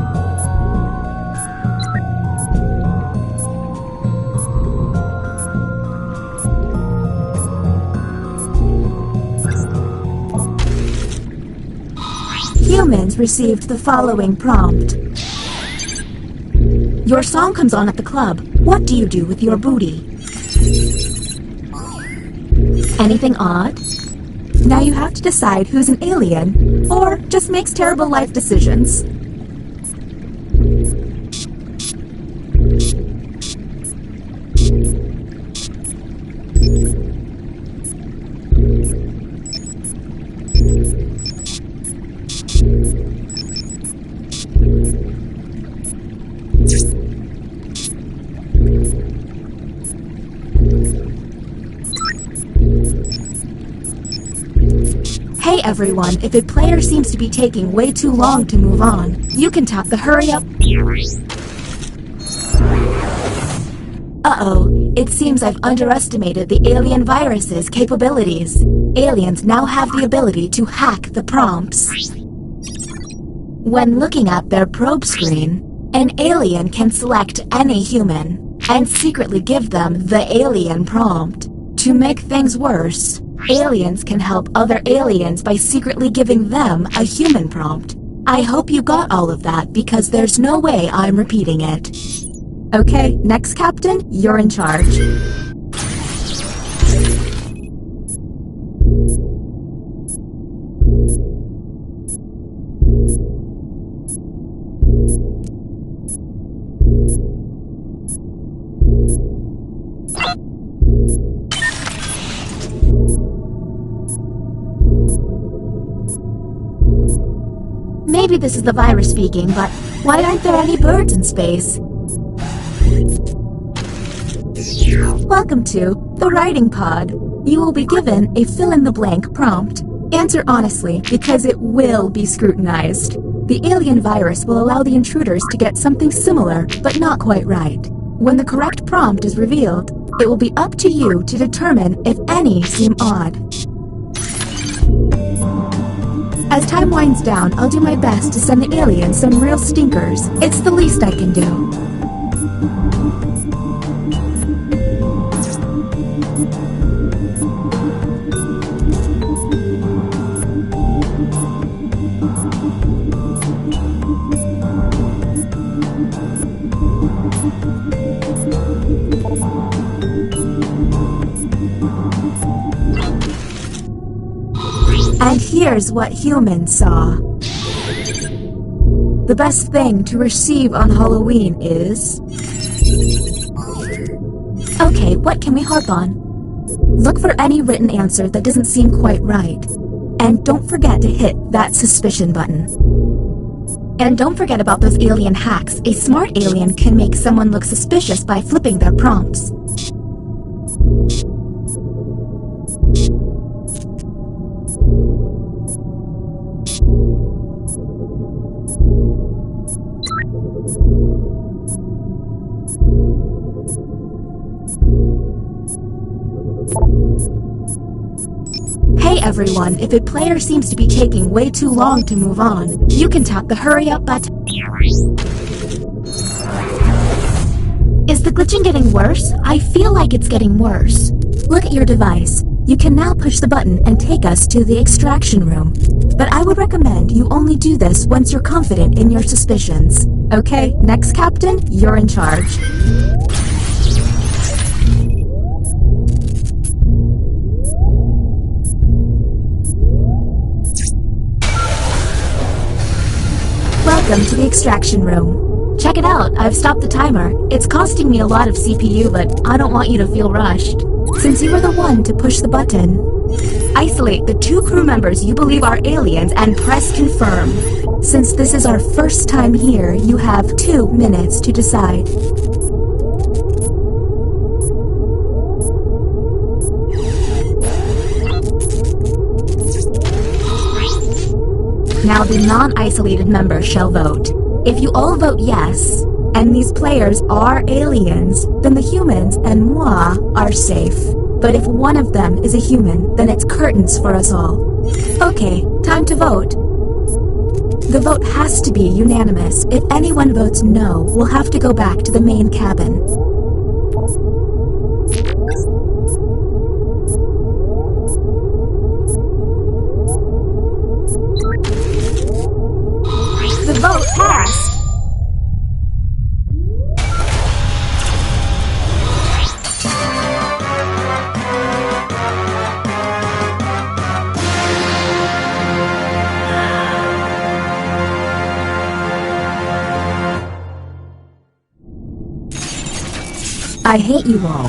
Humans received the following prompt. Your song comes on at the club. What do you do with your booty? Anything odd? Now you have to decide who's an alien, or just makes terrible life decisions. Hey everyone, if a player seems to be taking way too long to move on, you can tap the hurry up. Uh-oh, it seems I've underestimated the alien virus's capabilities. Aliens now have the ability to hack the prompts. When looking at their probe screen, an alien can select any human and secretly give them the alien prompt. To make things worse, aliens can help other aliens by secretly giving them a human prompt. I hope you got all of that because there's no way I'm repeating it. Okay, next captain, you're in charge. Maybe this is the virus speaking, but why aren't there any birds in space? Welcome to the writing pod. You will be given a fill-in-the-blank prompt. Answer honestly, because it will be scrutinized. The alien virus will allow the intruders to get something similar, but not quite right. When the correct prompt is revealed, it will be up to you to determine if any seem odd. As time winds down, I'll do my best to send the aliens some real stinkers. It's the least I can do. And here's what humans saw. The best thing to receive on Halloween is... Okay, what can we harp on? Look for any written answer that doesn't seem quite right. And don't forget to hit that suspicion button. And don't forget about those alien hacks. A smart alien can make someone look suspicious by flipping their prompts. Hey everyone, if a player seems to be taking way too long to move on, you can tap the hurry up button. Is the glitching getting worse? I feel like it's getting worse. Look at your device. You can now push the button and take us to the extraction room. But I would recommend you only do this once you're confident in your suspicions. Okay, next captain, you're in charge. Welcome to the extraction room. Check it out, I've stopped the timer. It's costing me a lot of CPU, but I don't want you to feel rushed. Since you were the one to push the button, isolate the 2 crew members you believe are aliens and press confirm. Since this is our first time here, you have 2 minutes to decide. Now the non-isolated members shall vote. If you all vote yes, and these players are aliens, then the humans and moi are safe. But if one of them is a human, then it's curtains for us all. Okay, time to vote. The vote has to be unanimous. If anyone votes no, we'll have to go back to the main cabin. The vote passed! I hate you all.